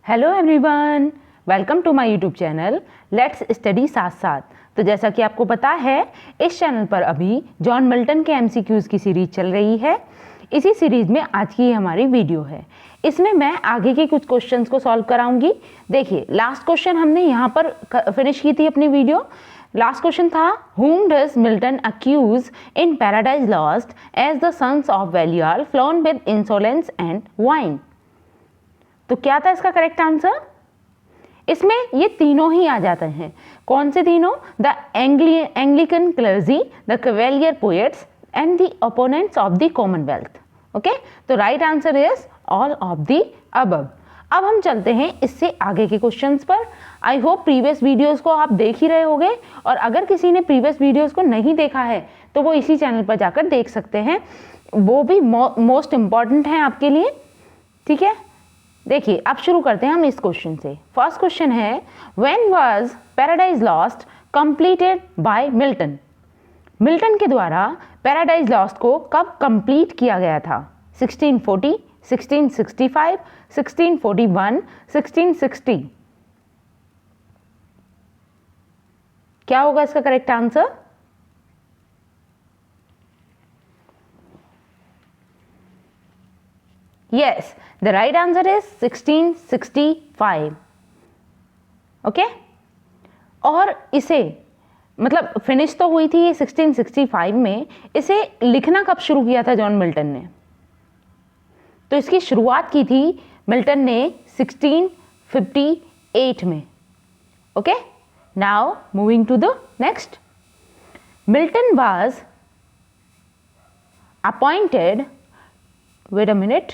Hello everyone, welcome to my YouTube channel let's study साथ साथ। तो जैसा कि आपको पता है, इस चैनल पर अभी जॉन मिल्टन के एमसीक्यूज़ की सीरीज चल रही है। इसी सीरीज में आज की हमारी वीडियो है। इसमें मैं आगे के कुछ क्वेश्चंस को सॉल्व कराऊंगी। देखिए, लास्ट क्वेश्चन हमने यहाँ पर फिनिश की थी अपनी वीडियो। लास्ट क्वेश्चन था, whom does Milton accuse in Paradise Lost as the sons of Belial flown with insolence and wine? तो क्या था इसका करेक्ट आंसर? इसमें ये तीनों ही आ जाते हैं। कौन से तीनों? The Anglican clergy, the Cavalier poets and the opponents of the Commonwealth. Okay, तो right answer is all of the above. अब हम चलते हैं इससे आगे के क्वेश्चंस पर। आई होप प्रीवियस वीडियोस को आप देख ही रहे होंगे, और अगर किसी ने प्रीवियस वीडियोस को नहीं देखा है तो वो इसी चैनल पर जाकर देख सकते हैं। वो भी मोस्ट इम्पॉर्टेंट है आपके लिए। ठीक है, देखिए अब शुरू करते हैं हम इस क्वेश्चन से। फर्स्ट क्वेश्चन है, when was paradise lost completed by Milton? Milton के द्वारा पैराडाइज लॉस्ट को कब कंप्लीट किया गया था? 1640, 1665, 1641, 1660। क्या होगा इसका correct answer? Yes, the right answer is 1665. Okay, और इसे मतलब फिनिश तो हुई थी 1665 में। इसे लिखना कब शुरू किया था जॉन मिल्टन ने? तो इसकी शुरुआत की थी मिल्टन ने 1658 में। Okay, now moving to the next. Milton was appointed, wait a minute,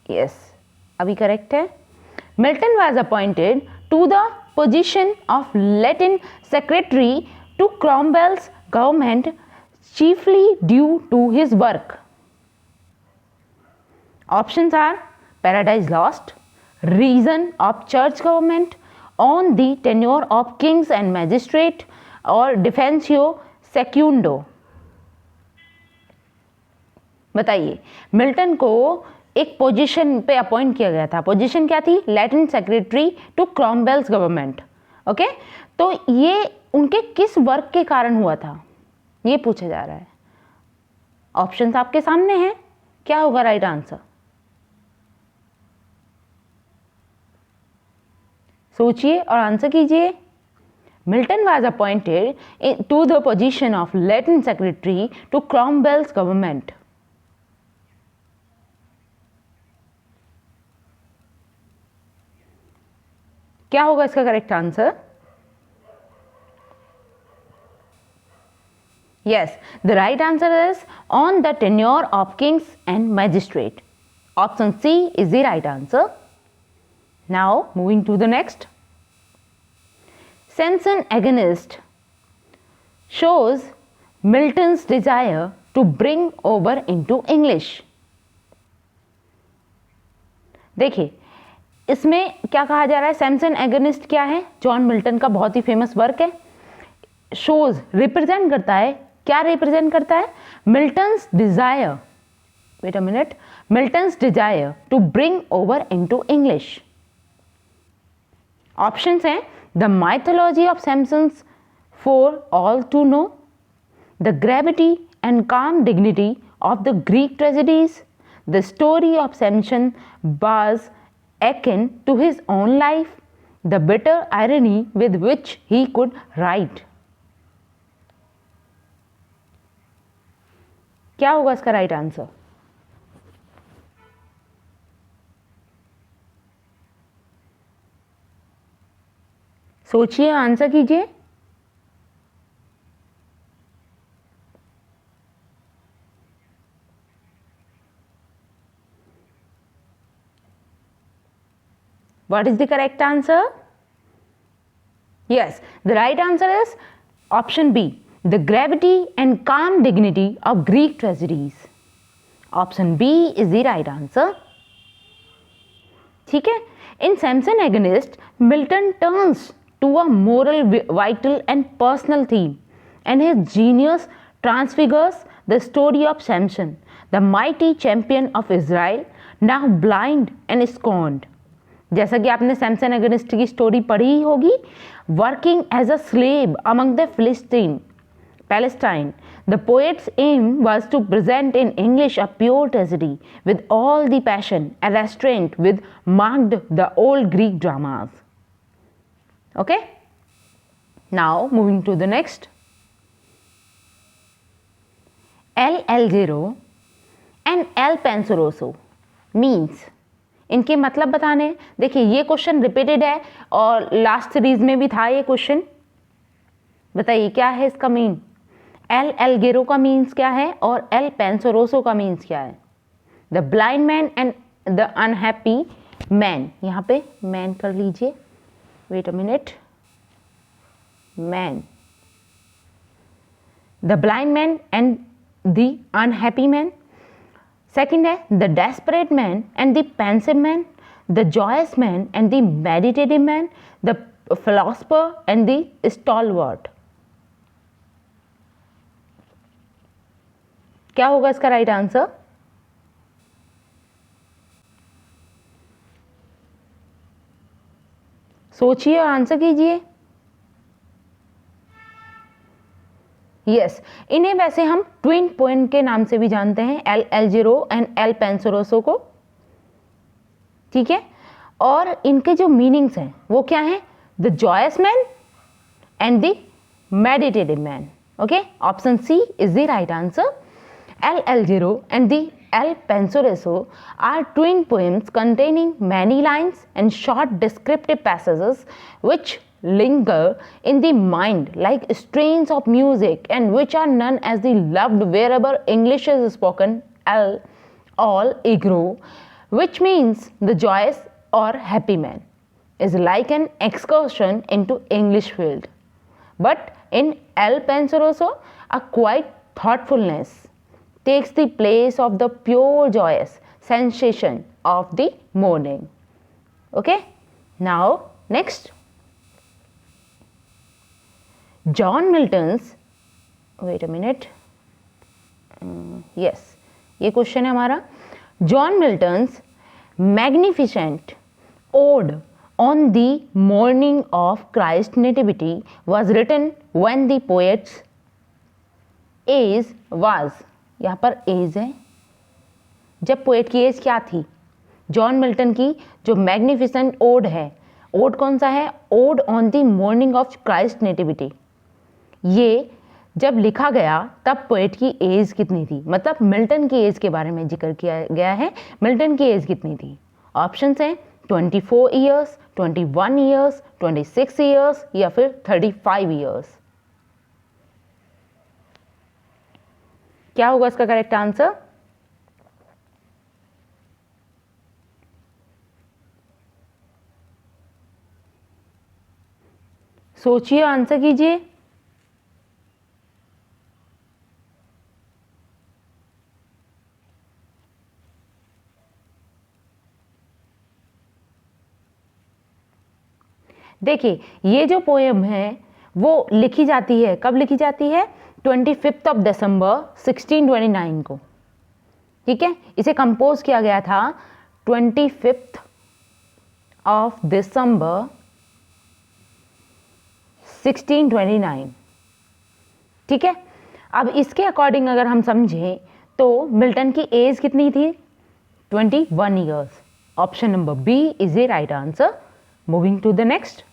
yes अभी करेक्ट है। Milton was appointed to the position of Latin secretary to Cromwell's government chiefly due to his work. Options are Paradise Lost, Reason of Church Government, on the Tenure of Kings and Magistrate, और Defensio सेक्यूंडो। बताइए, Milton को एक position पे appoint किया गया था। Position क्या थी? Latin secretary to Cromwell's government. Okay, तो ये उनके किस वर्क के कारण हुआ था, ये पूछा जा रहा है। ऑप्शंस आपके सामने हैं, क्या होगा राइट आंसर? सोचिए और आंसर कीजिए। Milton was appointed to the position of Latin secretary to Cromwell's government. क्या होगा इसका correct answer? Yes, the right answer is on the Tenure of Kings and Magistrate. Option C is the right answer. Now moving to the next. Samson Agonistes shows Milton's desire to bring over into English। देखिए, इसमें क्या कहा जा रहा है? Samson agonist क्या है? John Milton का बहुत ही फेमस वर्क है। शोज रिप्रेजेंट करता है, क्या रिप्रेजेंट करता है? Milton's desire, wait a minute, Milton's desire to bring over into English. Options हैं, the mythology of Samson's for all to know, the gravity and calm dignity of the Greek tragedies, the story of Samson was akin to his own life, the bitter irony with which he could write। क्या होगा इसका right answer? सोचिए, answer कीजिए। What is the correct answer? Yes, the right answer is option B, the gravity and calm dignity of Greek tragedies. Option B is the right answer. ठीक है, in Samson Agonist, Milton turns to a moral, vital and personal theme, and his genius transfigures the story of Samson, the mighty champion of Israel, now blind and scorned. जैसा कि आपने सैमसन अगेनिस्ट की story पढ़ी ही होगी, working as a slave among the Philistine Palestine. The poet's aim was to present in English a pure tragedy with all the passion and restraint with marked the old Greek dramas. Okay? Now moving to the next. El Algero and El Penseroso means, इनके मतलब बताने। देखिए ये question repeated है और last series में भी था ये क्वेश्चन। बताइए क्या है इसका मीन। एल एल्गेरो का मीन्स क्या है और एल पेंसोरोसो का मीन्स क्या है। The blind man and the unhappy man, यहाँ पे मैन कर लीजिए, wait a minute, man, the blind man and the unhappy man. Second है the desperate man and the pensive man, the joyous man and the meditative man, the philosopher and the stalwart. क्या होगा इसका right answer. सोचिए और answer कीजिए। Yes, इन्हें वैसे हम ट्विन पोएम के नाम से भी जानते हैं, एल एल्जेरो एंड एल पेंसोरोसो को। ठीक है, और इनके जो मीनिंग्स हैं वो क्या हैं, the joyous man and the meditative man. Okay, option C is the right answer. El Algero and the El Penseroso are twin poems containing many lines and short descriptive passages which linger in the mind like strains of music and which are known as the loved wherever English is spoken, El all Igro, which means the joyous or happy man, is like an excursion into English field. But in El Penseroso, a quiet thoughtfulness takes the place of the pure joyous sensation of the morning. Okay, now next, John Milton's, wait a minute, yes, ये question है हमारा। John Milton's magnificent ode on the morning of Christ's nativity was written when the poet's age was, यहाँ पर as है, जब poet की as क्या थी। जॉन मिल्टन की जो मैग्निफिसेंट ओड है, ओड कौन सा है, odd on the morning of Christ nativity, ये जब लिखा गया तब पोएट की एज कितनी थी, मतलब मिल्टन की एज के बारे में जिक्र किया गया है। मिल्टन की एज कितनी थी। ऑप्शंस हैं 24 ईयर्स, 21 ईयर्स, 26 ईयर्स या फिर 35 ईयर्स। क्या होगा इसका करेक्ट आंसर। सोचिए, आंसर कीजिए। देखिए ये जो पोएम है वो लिखी जाती है, कब लिखी जाती है, 25 दिसंबर 1629 को। ठीक है, इसे कंपोज किया गया था 25 दिसंबर 1629। ठीक है, अब इसके अकॉर्डिंग अगर हम समझें तो मिल्टन की एज कितनी थी, 21 years. Option number B is a right answer. Moving to the next.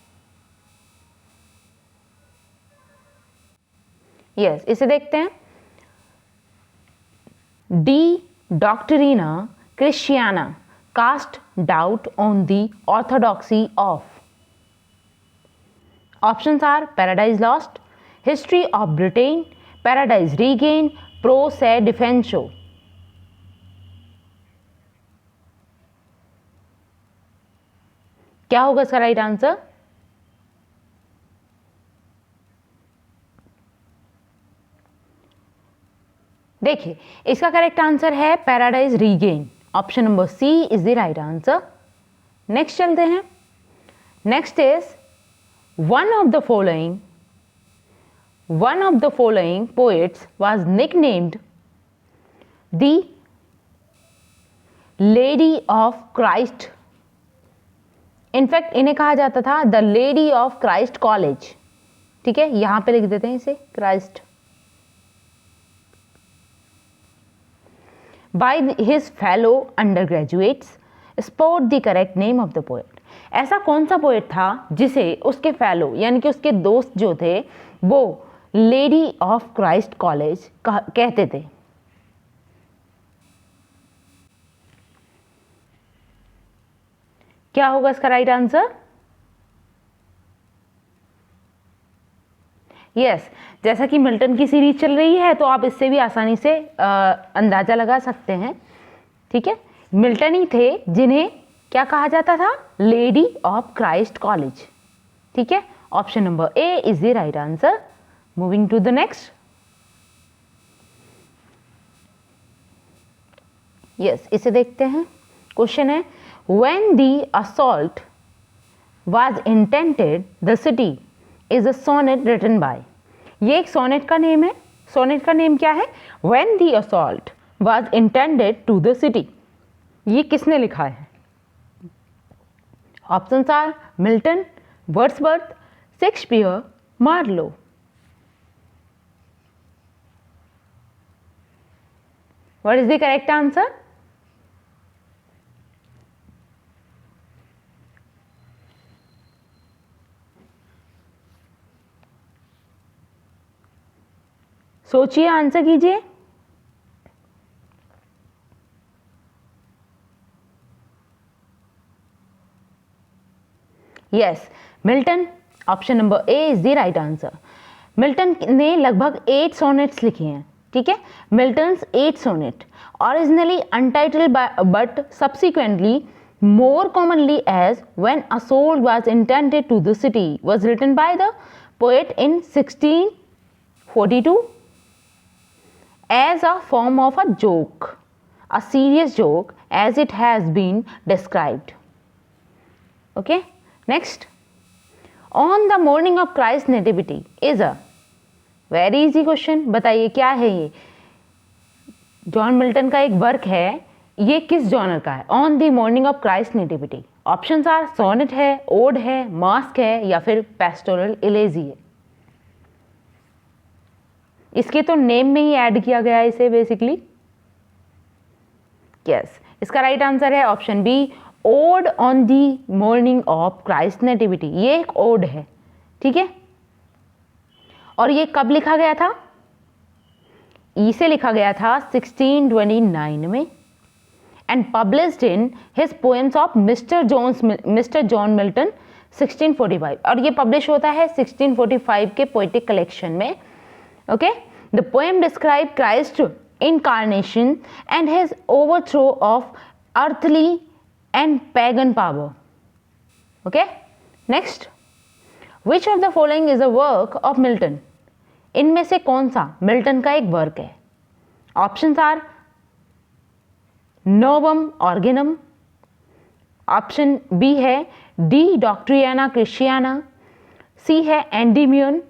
Yes, इसे देखते हैं। De Doctrina Christiana cast doubt on the orthodoxy of. Options are Paradise Lost, History of Britain, Paradise Regained, Pro Se Defensio. क्या होगा इसका right answer. देखिए इसका correct answer है Paradise Regained. Option number C is the right answer. Next चलते हैं। Next is one of the following poets was nicknamed the Lady of Christ in fact इन्हें कहा जाता था the Lady of Christ college. ठीक है, यहां पे लिख देते हैं इसे Christ. By his fellow undergraduates spot the correct name of the poet. ऐसा कौन सा पोएट था जिसे उसके फेलो यानी कि उसके दोस्त जो थे वो लेडी ऑफ क्राइस्ट कॉलेज कहते थे? क्या होगा इसका राइट आंसर? यस, जैसा कि मिल्टन की सीरीज चल रही है तो आप इससे भी आसानी से अंदाजा लगा सकते हैं। ठीक है, मिल्टन ही थे जिन्हें क्या कहा जाता था? Lady of Christ college. ठीक है, option number A is the right answer. Moving to the next. Yes, इसे देखते हैं। क्वेश्चन है when the assault was intended the city is a sonnet written by. ये एक सोनेट का नेम है। सोनेट का नेम क्या है? When the assault was intended to the city. ये किसने लिखा है? Options are Milton, Wordsworth, Shakespeare, Marlowe. What is the correct answer? सोचिए, आंसर कीजिए। Yes, Milton. Option number A is the right answer. Milton ने लगभग 8 सोनेट्स लिखे हैं। ठीक है, Milton's 8 sonnet originally untitled but subsequently more commonly as When a Soul Was Intended to the City was written by the poet in 1642 as a form of a joke, a serious joke as it has been described. Okay, next. On the morning of Christ's nativity is a very easy question. बताइए क्या है ये? John Milton का एक work है। ये किस genre का है? On the morning of Christ nativity. Options are sonnet है, ओड है, मास्क है या फिर पेस्टोरल इलेजी है। इसके तो नेम में ही ऐड किया गया है इसे बेसिकली। यस, इसका राइट आंसर है option B, ode on the morning of Christ nativity. ये एक ओड है। ठीक है, और ये कब लिखा गया था? इसे लिखा गया था 1629 में and published in his poems of Mister John Milton 1645। और ये पब्लिश होता है 1645 के पोएटिक कलेक्शन में। Okay, the poem describe Christ incarnation and his overthrow of earthly and pagan power. Okay, next. Which of the following is a work of Milton? इनमें से कौन सा मिल्टन का एक वर्क है? Options are Novum ऑर्गेनम, option B है D डॉक्ट्रियाना क्रिश्चियाना, सी है Endymion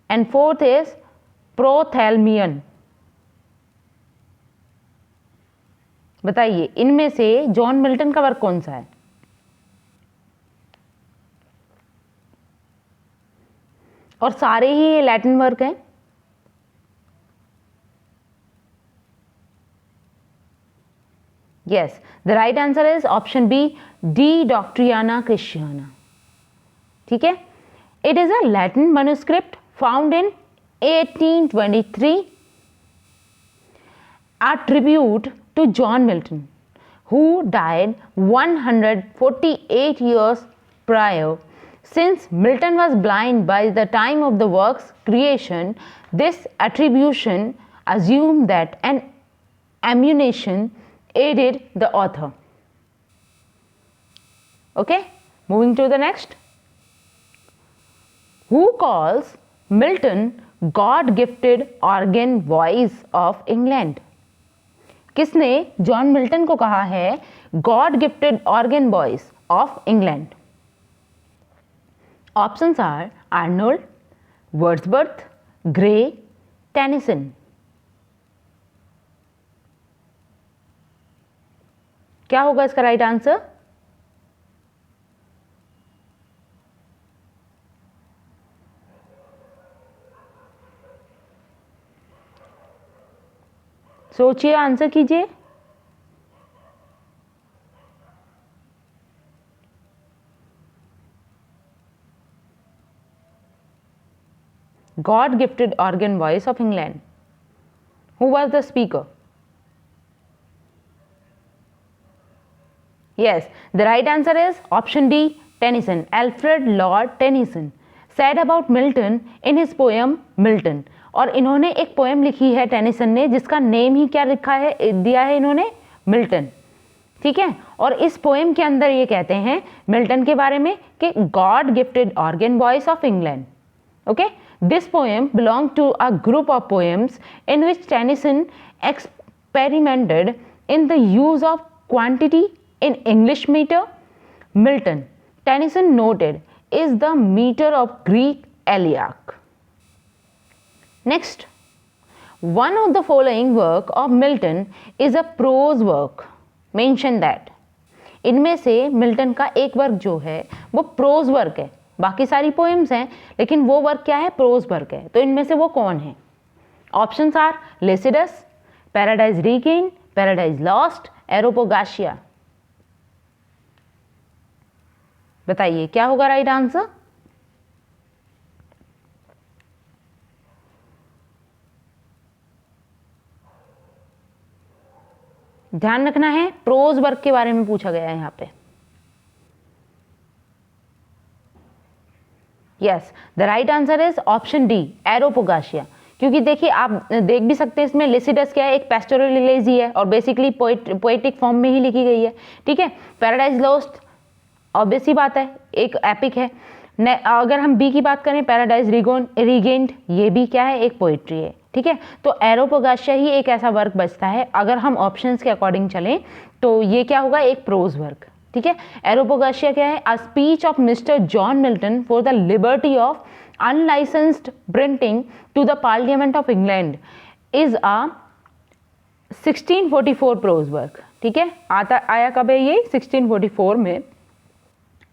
and fourth is Prothalamion. बताइए इनमें से जॉन मिल्टन का वर्क कौन सा है? और सारे ही ये लैटिन वर्क हैं। Yes, the right answer is option B, De Doctriana Christiana. ठीक है, it is a Latin manuscript found in 1823, a tribute to John Milton, who died 148 years prior. Since Milton was blind by the time of the work's creation, this attribution assumed that an ammunition aided the author. Okay, moving to the next. Who calls Milton God gifted organ voice of England? किसने John Milton को कहा है God gifted organ voice of England? Options are Arnold, Wordsworth, Gray, Tennyson. क्या होगा इसका right answer? सोचिए, answer कीजिए। God gifted organ voice of England. Who was the speaker? Yes, the right answer is option D, Tennyson. Alfred Lord Tennyson said about Milton in his poem Milton. और इन्होंने एक poem लिखी है Tennyson ने, जिसका name ही क्या लिखा है, दिया है इन्होंने, मिल्टन। ठीक है, और इस पोएम के अंदर ये कहते हैं मिल्टन के बारे में कि God gifted organ voice of England. Okay, this poem belong to a group of poems in which Tennyson experimented in the use of quantity in English meter. Milton, Tennyson noted, is the meter of Greek Iliac. Next, one of the following work of Milton is a prose work. Mention that. इनमें से Milton का एक work जो है वो prose work है, बाकी सारी पोएम्स हैं लेकिन वो वर्क क्या है, प्रोज वर्क है। तो इनमें से वो कौन है? Options are Lycidas, Paradise Regained, Paradise Lost, एरोपोगाशिया। बताइए क्या होगा राइट आंसर? ध्यान रखना है, प्रोज वर्क के बारे में पूछा गया है यहाँ पे। Yes, the right answer is option D, एरोपोगाशिया। क्योंकि देखिए आप देख भी सकते हैं इसमें लिसिडस क्या है, एक पेस्टोरल इलेजी है और बेसिकली पोएटिक फॉर्म में ही लिखी गई है। ठीक है, पैराडाइज लॉस्ट ऑब्वियस ही बात है, एक एपिक है। अगर हम बी की बात करें, पैराडाइज रीगेन्ड, ये भी क्या है, एक पोइट्री है। ठीक है, तो एरोपोगाशिया ही एक ऐसा वर्क बचता है। अगर हम ऑप्शंस के अकॉर्डिंग चलें तो ये क्या होगा, एक प्रोज वर्क। ठीक है, एरोपोगाशिया क्या है, a speech of Mister John Milton for the liberty of unlicensed printing to the parliament of England is a 1644 prose work. ठीक है, आया कब है ये, 1644 में,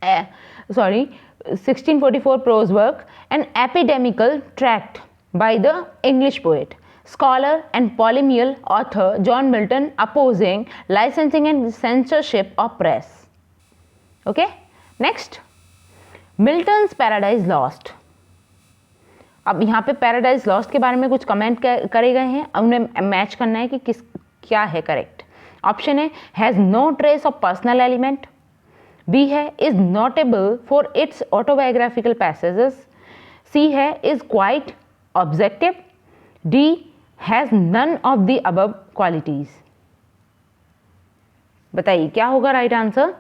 1644 prose work, an epidemical tract by the English poet, scholar and polemical author John Milton opposing licensing and censorship of press. Okay, next, Milton's Paradise Lost. अब यहाँ पे पैराडाइज लॉस्ट के बारे में कुछ कमेंट करे गए हैं, उन्हें मैच करना है कि क्या है करेक्ट। ऑप्शन है, has no trace of personal element. B है, is notable for its autobiographical passages. C है, is quite objective. D, has none of the above qualities. बताइए क्या होगा राइट आंसर?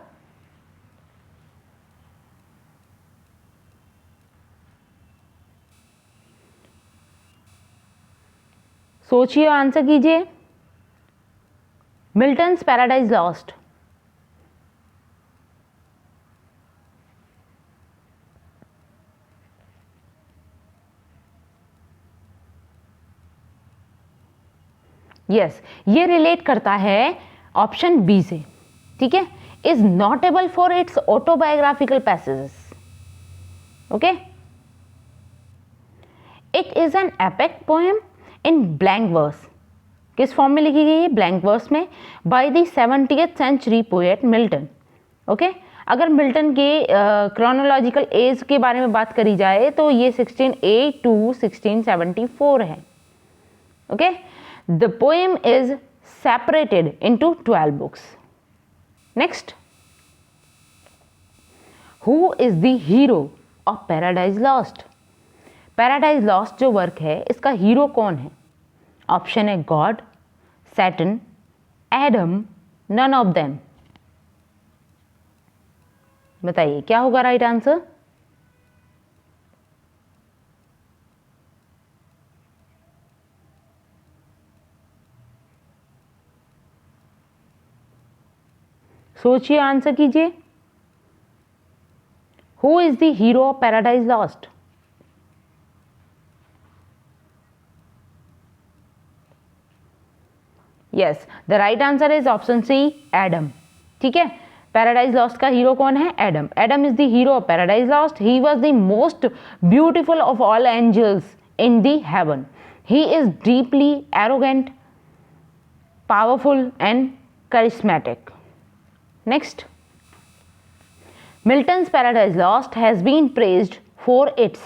सोचिए, आंसर कीजिए। Milton's Paradise Lost. यस, ये relate करता है ऑप्शन बी से। ठीक है, is notable for its autobiographical passages. Okay, it is an epic poem in blank verse. किस फॉर्म में लिखी गई है? ब्लैंक वर्स में, by the 70th century poet Milton. Okay, अगर मिल्टन के क्रोनोलॉजिकल एज के बारे में बात करी जाए तो ये 1608 to 1674 है। Okay, the poem is separated into 12 books. Next, who is the hero of Paradise Lost? Paradise Lost जो वर्क है इसका हीरो कौन है? ऑप्शन है God, Satan, Adam, none of them. बताइए क्या होगा राइट आंसर? सोचिए, आंसर कीजिए। Who is the hero of Paradise Lost? Yes, the right answer is option C, Adam. ठीक है, पैराडाइज लॉस्ट का हीरो कौन है? Adam. Adam is the hero of Paradise Lost. He was the most beautiful of all angels in the heaven. He is deeply arrogant powerful and charismatic. Next, Milton's Paradise Lost has been praised for its.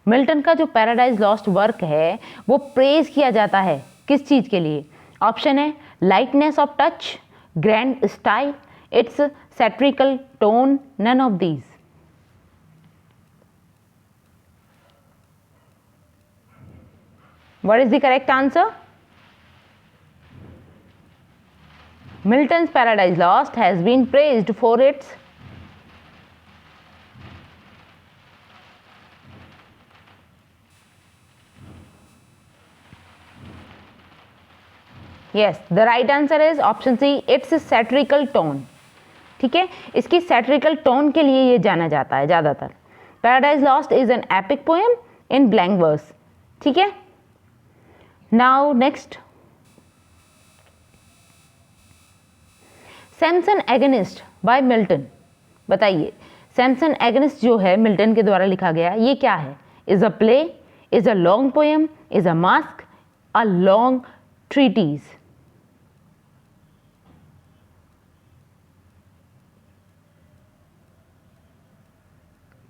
Milton का जो paradise lost work है वो praise किया जाता है किस चीज़ के लिए? ऑप्शन है lightness of touch, grand style, its satirical tone, none of these. What is the correct answer? Milton's Paradise Lost has been praised for its Yes, the right answer is option C, its satirical tone. ठीक है, इसकी satirical tone के लिए ये जाना जाता है ज़्यादातर. Paradise Lost is an epic poem in blank verse. ठीक है. Now next, Samson Agonistes by Milton. बताइए, सैमसन एगनिस्ट जो है मिल्टन के द्वारा लिखा गया ये क्या है? Is a play, is a long poem, is a masque, a long treatise.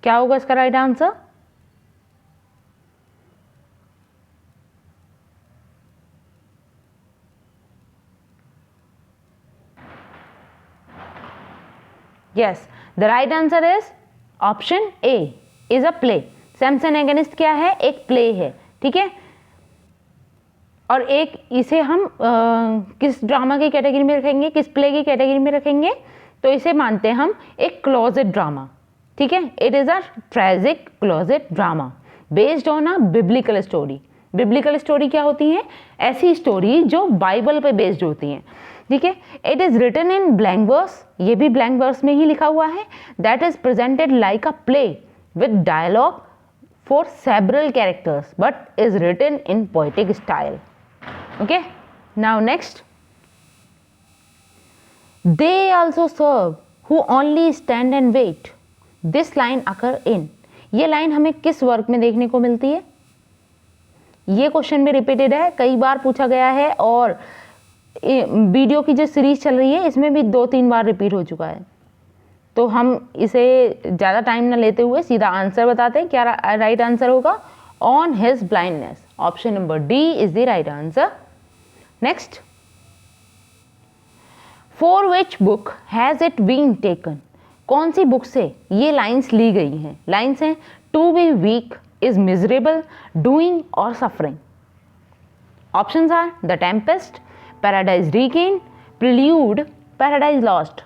क्या होगा इसका right answer? Yes, the right answer is option A is a play. Samson agonist क्या है? एक प्ले है. ठीक है, और एक इसे हम किस ड्रामा की कैटेगरी में रखेंगे, किस प्ले की कैटेगरी में रखेंगे? तो इसे मानते हैं हम एक क्लोजेट ड्रामा. ठीक है, it is a tragic closet drama based on a biblical story. Biblical story क्या होती है? ऐसी स्टोरी जो बाइबल पे बेस्ड होती हैं. ठीक है, it is written in blank verse. ये भी ब्लैंक वर्स में ही लिखा हुआ है. That is presented like a play with dialogue for several characters but is written in poetic style. Okay, now next, they also serve who only stand and wait. This line occur in. ये line हमें किस work में देखने को मिलती है? ये question भी रिपीटेड है, कई बार पूछा गया है और वीडियो की जो सीरीज चल रही है इसमें भी 2-3 बार रिपीट हो चुका है. तो हम इसे ज़्यादा टाइम ना लेते हुए सीधा आंसर बताते हैं. क्या राइट आंसर होगा? On His Blindness. Option number D is the right answer. Next, for which book has it been taken. कौन सी बुक से ये लाइन्स ली गई हैं? लाइन्स हैं to be weak, is miserable, doing और suffering. Options are the Tempest, Paradise Regained, Prelude, Paradise Lost.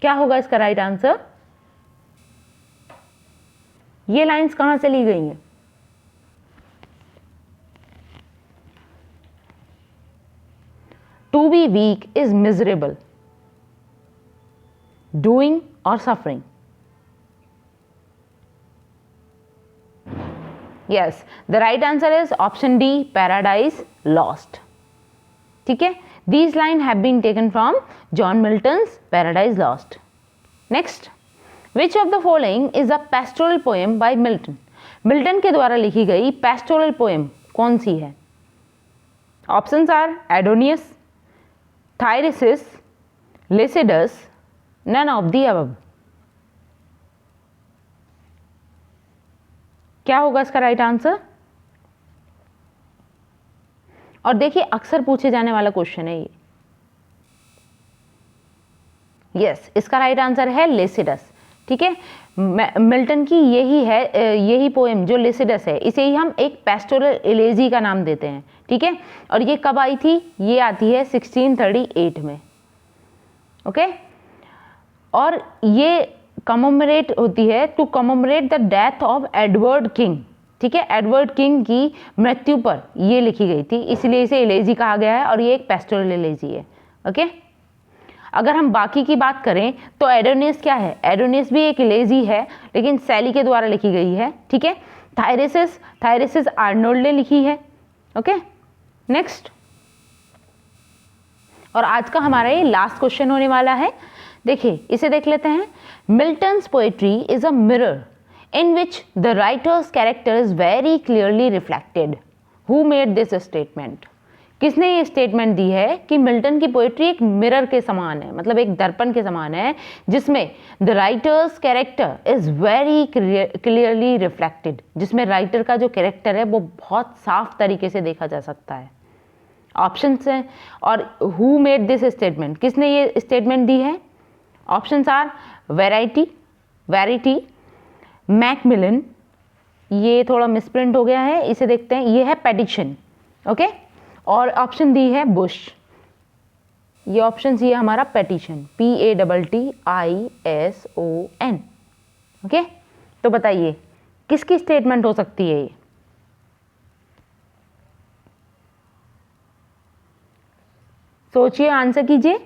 क्या होगा इसका राइट आंसर? ये लाइंस कहां से ली गई हैं? To be weak is miserable, doing और suffering. Yes, the right answer is option D, Paradise Lost. ठीक है, these lines have been taken from John Milton's Paradise Lost. Next, which of the following is a pastoral poem by Milton? Milton के द्वारा लिखी गई pastoral poem कौन सी है? Options are Adonius, Thyrsis, Lycidas, none of the above. क्या होगा इसका right answer? और देखिए अक्सर पूछे जाने वाला क्वेश्चन है ये. यस, इसका राइट आंसर है लेसिडस. ठीक है, मिल्टन की यही पोएम जो लेसिडस है इसे ही हम एक पेस्टोरल एलेजी का नाम देते हैं. ठीक है, और ये कब आई थी? ये आती है 1638 में. ओके, और ये कमोमरेट होती है to commemorate the death of Edward King. ठीक है, एडवर्ड किंग की मृत्यु पर ये लिखी गई थी, इसलिए इसे एलेजी कहा गया है और ये एक पेस्टोरल एलेजी है. ओके, अगर हम बाकी की बात करें तो एडोनियस क्या है? एडोनियस भी एक एलेजी है लेकिन सैली के द्वारा लिखी गई है. ठीक है, थायरेसिस आर्नोल्ड ने लिखी है. ओके, नेक्स्ट, और आज का हमारा ये लास्ट क्वेश्चन होने वाला है. देखिए इसे देख लेते हैं। Milton's poetry is a mirror in which the writer's character is very clearly reflected. Who made this statement? किसने ये स्टेटमेंट दी है कि मिल्टन की पोएट्री एक मिरर के समान है, मतलब एक दर्पण के समान है, जिसमें the writers character is very clearly reflected, जिसमें राइटर का जो कैरेक्टर है वो बहुत साफ तरीके से देखा जा सकता है। ऑप्शंस हैं, और हु मेड दिस स्टेटमेंट, किसने ये स्टेटमेंट दी है? ऑप्शंस आर वेरिटी, मैकमिलन, ये थोड़ा मिसप्रिंट हो गया है, इसे देखते हैं, ये है पेटिशन, ओके, और ऑप्शन दी है बुश, ये ऑप्शन सी है हमारा पेटिशन, PATTISON, ओके। तो बताइए किसकी स्टेटमेंट हो सकती है ये? सोचिए, आंसर कीजिए।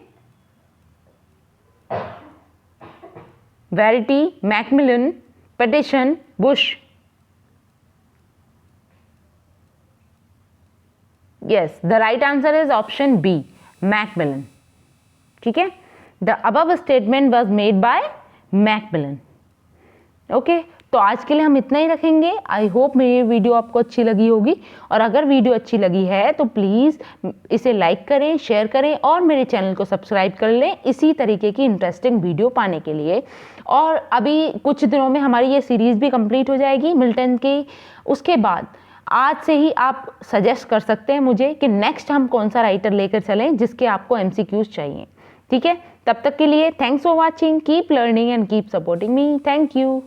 Verity, Macmillan, petition, Bush. Yes, the right answer is option B, Macmillan. ठीक है, the above statement was made by Macmillan. Okay, तो आज के लिए हम इतना ही रखेंगे। आई होप मेरी वीडियो आपको अच्छी लगी होगी, और अगर वीडियो अच्छी लगी है तो प्लीज़ इसे लाइक करें, शेयर करें और मेरे चैनल को सब्सक्राइब कर लें इसी तरीके की इंटरेस्टिंग वीडियो पाने के लिए। और अभी कुछ दिनों में हमारी ये सीरीज़ भी कंप्लीट हो जाएगी मिल्टन की। उसके बाद आज से ही आप सजेस्ट कर सकते हैं मुझे कि नेक्स्ट हम कौन सा राइटर लेकर चलें जिसके आपको MCQs चाहिए। ठीक है, तब तक के लिए thanks for watching, keep learning and keep supporting me. Thank you.